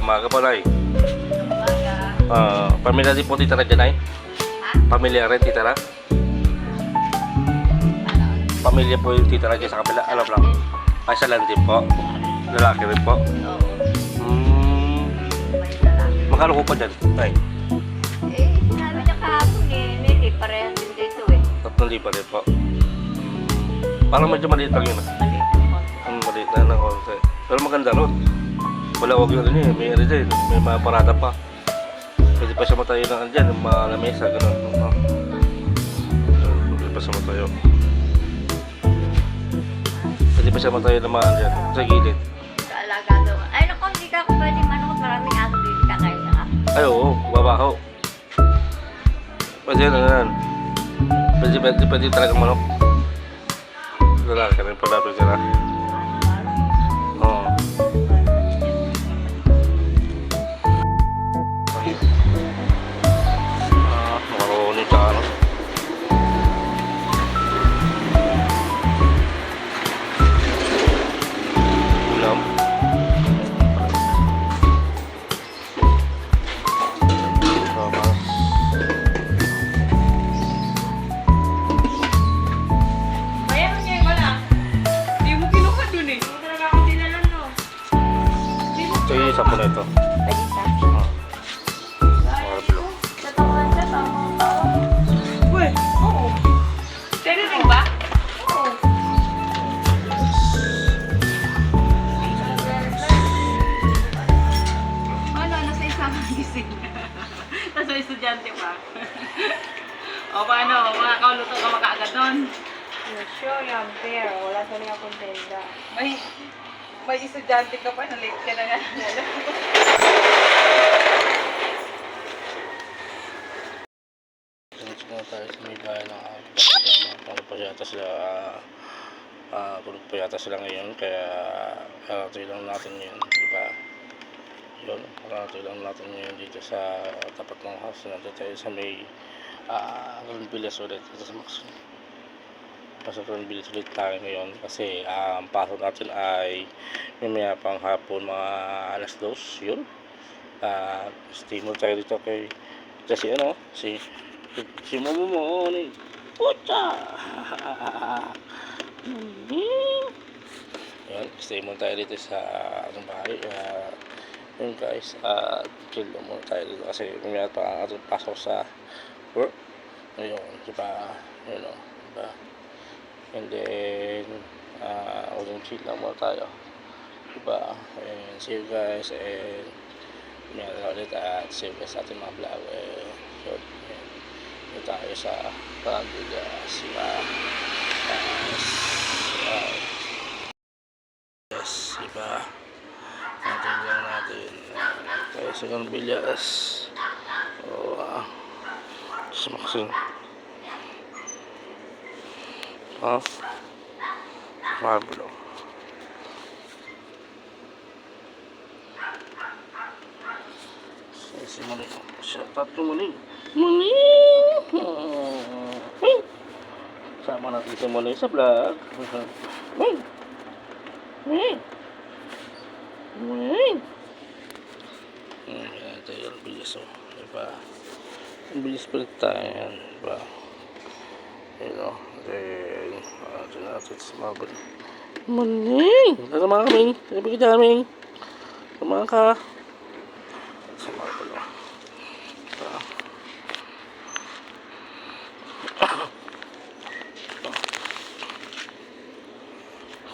Umaga pa, Nay. Umaga. Pamilya din po titira dyan, Nay? Ha? Pamilya rin titira? Ano? Pamilya po yung titira dyan sa kabila? Alam lang. Ay, sa lang din po. Lalaki rin po. Oo. May lalaki. Magkano ko pa dyan, Nay? Sinabi niya kahapon Nili, parehas din dito 3,000 pa rin po. Parang medyo maliit lang yun. Maliit ang konti. Maliit na ng konti. Pero maganda ron. Wala wag yun yun. May ano dyan. May mga parada pa. Pwede pa siya matayo na dyan. Yung mga lamesa. Ganun. Pwede pa siya matayo. Pwede pa siya matayo na mga dyan. Sa gilid. Sa alaga daw. Ay naku, hindi ka ako pwede manukot. Maraming aso dito ka kayo na. Ay oo. Babaho. Pwede yan. Pwede talaga manok. Lalaki rin pala. Pwede na. Oo. Makaroni tsaka ano. Ulam. Tama. Bayaran niya yung wala. Hindi mo kinuha dun eh. Hindi talaga ako dinalan no. Ito yung isa po na ito. Pwede sa. Marablo. Tatawan siya, tamang tao. Uy, oo. Tiniling ba? Oo. Ano, nasa isang gising. Nasa estudyante pa. O paano, makakauluto ka makaagad nun? Sure, yung fair. Wala sa niya akong tenda. May estudyante ka pa, na-late ka na nga. Dito na tayo sa may bahay ng ano pa yata sila tulog pa yata sila ngayon kaya karatoy lang natin yun, diba? Yun, karatoy lang natin yun dito sa tapat ng house. Nandito tayo sa may Greenvillas ulit dito sa Maxon. Nasa Greenvillas ulit tayo ngayon kasi ang pasok natin ay mamaya pang hapon mga alas 2 yun. Steamer tayo dito kay kasi ano si Momo mo ni Pucha. Yan, stay muna tayo dito sa anong bahay. Yun guys, chill muna tayo dito kasi mamaya pa ang ating pasok sa work. Ayun, diba? Yun o, diba? And then uling chill lang muna tayo. Diba? And see you guys and mamaya na ulit at see you guys sa ating mga vlog. Yun, dito tayo sa Parandigas yes, diba? Natin lang natin tayo sa Parandigas sa Maxon Marble si Muning siya tatlong Muning sama natin si Muning sa vlog. Ito yung bilis diba? Ang bilis palit tayo yan, diba? Yun then ito natin sa Marble Muning! Tama ka Ming! Sabi ka dyan Ming! Tama ka! Sa Marble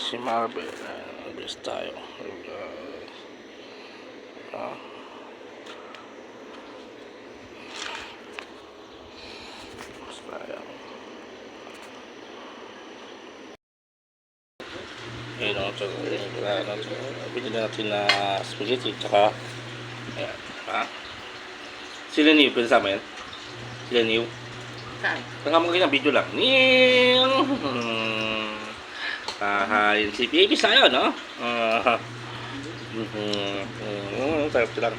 si Marble bilis tayo mas bayang yun o bili natin na spaghetti tsaka ayan sila niyo pwede sa amin sila niyo Saan? tanga mga video lang yun si baby sa'yo, no? Sarap sila.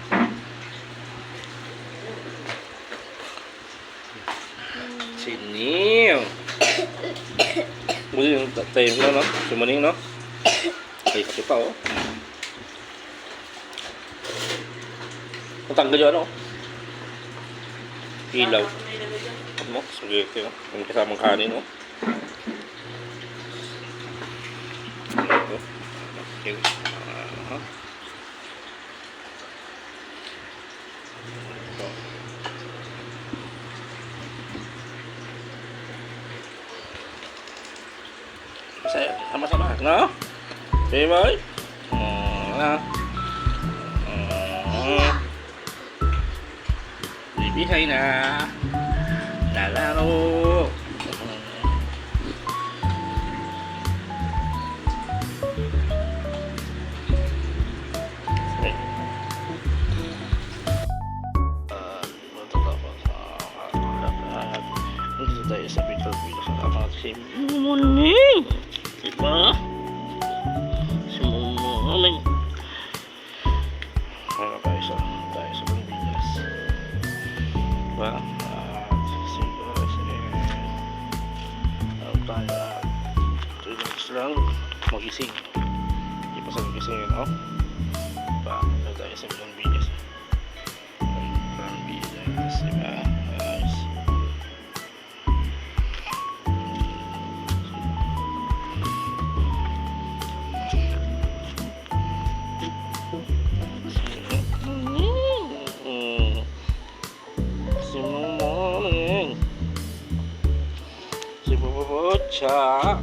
Si Neil. Muli yung tayo mo, no? Si Muning, no? Ay, kasi pa, oh. Natanggal yung ano? Ilaw. Ano? Spaghetti, no? Yung kasamang kanin, no? Ito. Okay. Ito. Masaya. Sama-sama. No? Okay, boy? Ano? Bibihay na. Lalaro. Dito tayo sa Bicol kasama si Mumuning. Diba? Si Mumuning. Ano tayo sa Pilipinas. Diba? Siguro ano tayo 3 minutes lang magising. Hindi pa sa magising yun, oh. Diba? Ano tayo sa Pilipinas. Pilipinas, diba? Guys. Si Mumuning. Si Bubucha.